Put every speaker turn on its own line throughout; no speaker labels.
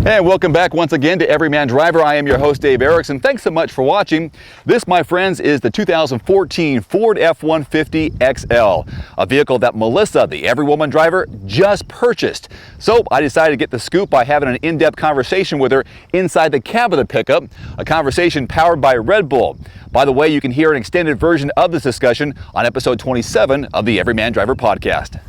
And welcome back once again to Everyman Driver. I am your host, Dave Erickson. Thanks so much for watching. This, my friends, is the 2014 Ford F-150 XL, a vehicle that Melissa, the Everywoman driver, just purchased. So I decided to get the scoop by having an in-depth conversation with her inside the cab of the pickup, a conversation powered by Red Bull. By the way, you can hear an extended version of this discussion on episode 27 of the Everyman Driver podcast.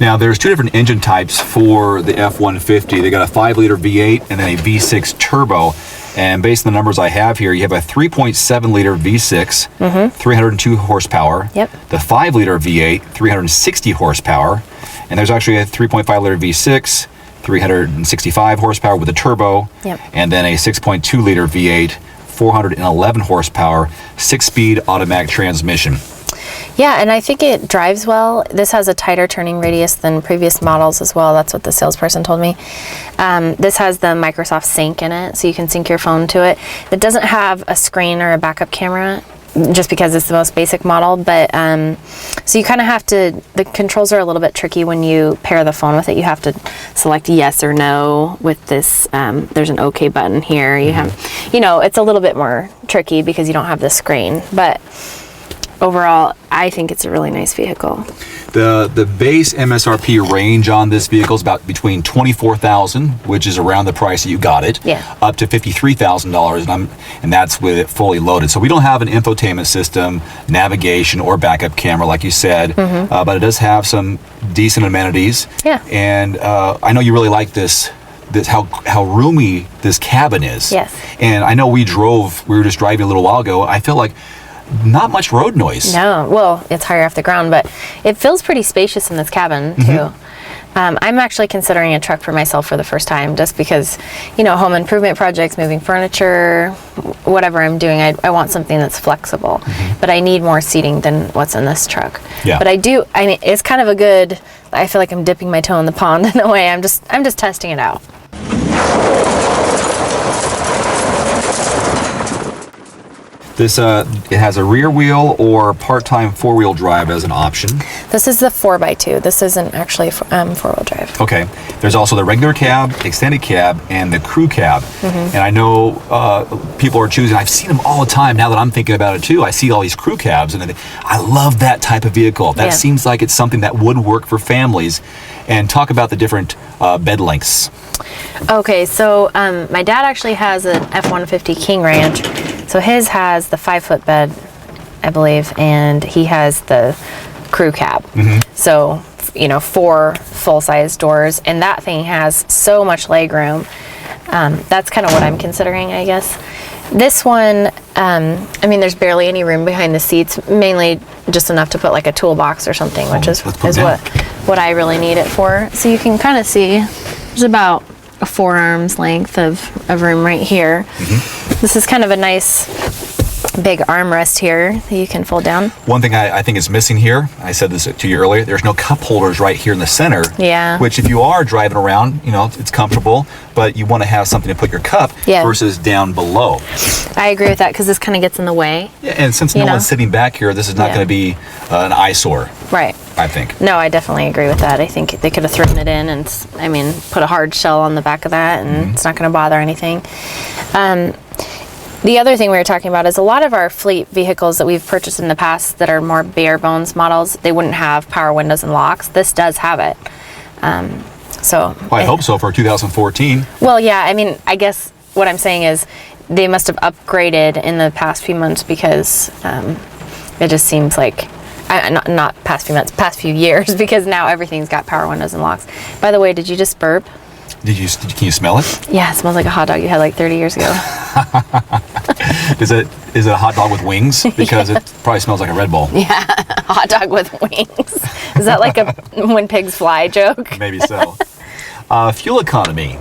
Now, there's two different engine types for the F-150. They got a 5-liter V8 and then a V6 turbo. And based on the numbers I have here, you have a 3.7-liter V6, 302 horsepower.
Yep. The
5-liter V8, 360 horsepower. And there's actually a 3.5-liter V6, 365 horsepower with a turbo.
Yep.
And then a 6.2-liter V8, 411 horsepower, 6-speed automatic transmission.
Yeah, and I think it drives well. This has a tighter turning radius than previous models as well. That's what the salesperson told me. This has the Microsoft Sync in it, so you can sync your phone to it. It doesn't have a screen or a backup camera, just because it's the most basic model, but so you kind of have to, the controls are a little bit tricky when you pair the phone with it. You have to select yes or no with this, there's an OK button here. You have, you know, it's a little bit more tricky because you don't have the screen, but overall, I think it's a really nice vehicle.
The base MSRP range on this vehicle is about between $24,000, which is around the price that you got it, up to $53,000, and that's with it fully loaded. So we don't have an infotainment system, navigation, or backup camera, like you said, but it does have some decent amenities.
Yeah.
And I know you really like this how roomy this cabin is.
Yes.
And I know we were just driving a little while ago. I feel like not much road noise.
No, well, it's higher off the ground, but it feels pretty spacious in this cabin too. I'm actually considering a truck for myself for the first time, just because, you know, home improvement projects, moving furniture, whatever I'm doing, I want something that's flexible, but I need more seating than what's in this truck.
Yeah.
But I mean, it's kind of a good, I feel like I'm dipping my toe in the pond in a way. I'm just testing it out.
This it has a rear wheel or part-time four-wheel drive as an option.
This is the 4x2. This isn't actually four-wheel drive.
Okay. There's also the regular cab, extended cab, and the crew cab. And I know people are choosing. I've seen them all the time. Now that I'm thinking about it too, I see all these crew cabs, and I love that type of vehicle. That seems like it's something that would work for families. And talk about the different bed lengths.
Okay, so my dad actually has an F-150 King Ranch. So his has the 5-foot bed, I believe, and he has the crew cab. So, you know, 4 full-size doors, and that thing has so much leg room. That's kind of what I'm considering, I guess. This one, I mean, there's barely any room behind the seats, mainly just enough to put like a toolbox or something, which is what I really need it for. So you can kind of see there's about a 4 arms length of room right here. This is kind of a nice big armrest here that you can fold down.
One thing I think is missing here, I said this to you earlier, there's no cup holders right here in the center.
Yeah.
Which if you are driving around, you know, it's comfortable, but you want to have something to put your cup versus down below.
I agree with that because this kind of gets in the way.
Yeah, and since no one's sitting back here, this is not going to be an eyesore.
Right.
I think.
No, I definitely agree with that. I think they could have thrown it in and, I mean, put a hard shell on the back of that, and it's not going to bother anything. The other thing we were talking about is a lot of our fleet vehicles that we've purchased in the past that are more bare bones models, they wouldn't have power windows and locks. This does have it. Well,
I hope so for 2014.
Well, yeah, I mean, I guess what I'm saying is they must have upgraded in the past few months because it just seems like, not past few months, past few years, because now everything's got power windows and locks. By the way, did you just burp?
Can you smell it?
Yeah, it smells like a hot dog you had like 30 years ago.
Is it a hot dog with wings? Because it probably smells like a Red Bull.
Yeah, hot dog with wings. Is that like a when pigs fly joke?
Maybe so. Fuel economy.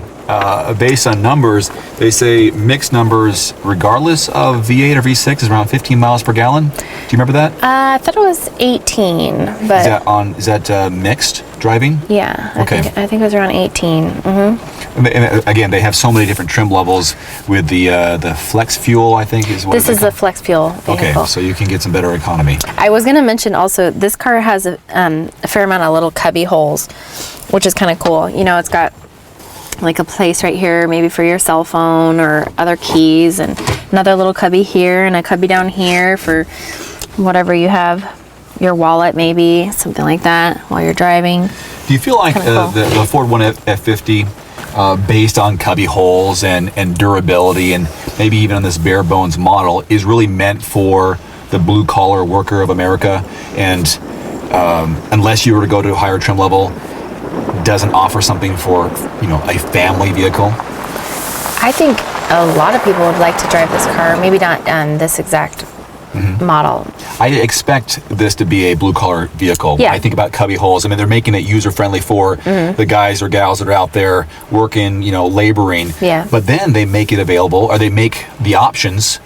based on numbers, they say mixed numbers, regardless of V8 or V6, is around 15 miles per gallon. Do you remember that?
I thought it was 18, but
Is that mixed driving?
Yeah.
Okay.
I think it was around 18.
And again, they have so many different trim levels with the flex fuel, I think is what
This is the flex fuel vehicle.
Okay, so you can get some better economy.
I was going to mention also, this car has a fair amount of little cubby holes, which is kind of cool. You know, it's got like a place right here, maybe for your cell phone or other keys, and another little cubby here and a cubby down here for whatever you have, your wallet maybe, something like that while you're driving.
Do you feel like
Cool.
the Ford F-150, based on cubby holes and durability, and maybe even on this bare bones model, is really meant for the blue collar worker of America, and unless you were to go to a higher trim level, doesn't offer something for, you know, a family vehicle?
I think a lot of people would like to drive this car, maybe not this exact model.
I expect this to be a blue collar vehicle.
Yeah.
I think about cubby holes. I mean, they're making it user friendly for the guys or gals that are out there working, you know, laboring.
Yeah.
But then they make it available, or they make the options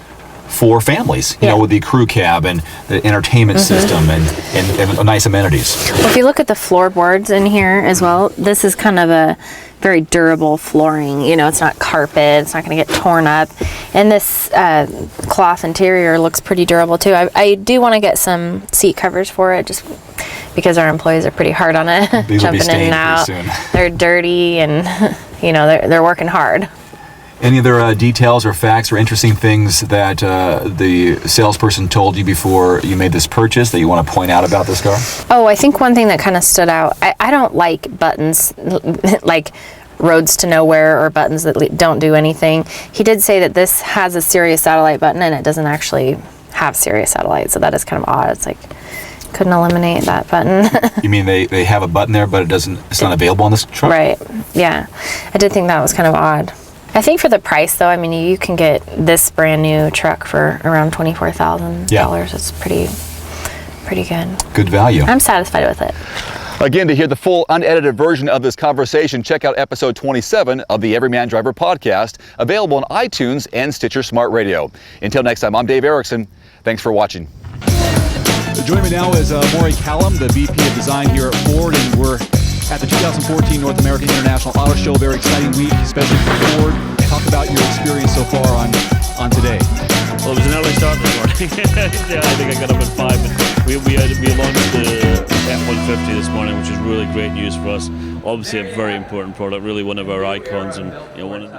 for families, you know, with the crew cab and the entertainment system and nice amenities.
Well, if you look at the floorboards in here as well, this is kind of a very durable flooring. You know, it's not carpet, it's not going to get torn up. And this cloth interior looks pretty durable too. I do want to get some seat covers for it, just because our employees are pretty hard on it.
These will be
jumping in and
stained
out.
pretty soon.
They're dirty, and you know, they're working hard.
Any other details or facts or interesting things that the salesperson told you before you made this purchase that you want to point out about this car?
Oh, I think one thing that kind of stood out, I don't like buttons like roads to nowhere or buttons that don't do anything. He did say that this has a Sirius satellite button and it doesn't actually have Sirius satellite, so that is kind of odd. It's like, couldn't eliminate that button.
You mean they have a button there, but it's not available on this truck?
Right, yeah. I did think that was kind of odd. I think for the price, though, I mean, you can get this brand new truck for around $24,000.
Yeah.
It's pretty good.
Good value.
I'm satisfied with it.
Again, to hear the full unedited version of this conversation, check out episode 27 of the Everyman Driver podcast, available on iTunes and Stitcher Smart Radio. Until next time, I'm Dave Erickson. Thanks for watching. Joining me now is Maury Callum, the VP of Design here at Ford, and we're at the 2014 North American International Auto Show. Very exciting week, especially for Ford. Talk about your experience so far on today.
Well, it was an early start this morning. Yeah, I think I got up at 5. And we launched the F-150 this morning, which is really great news for us. Obviously, a very important product, really one of our icons, and you know, one of the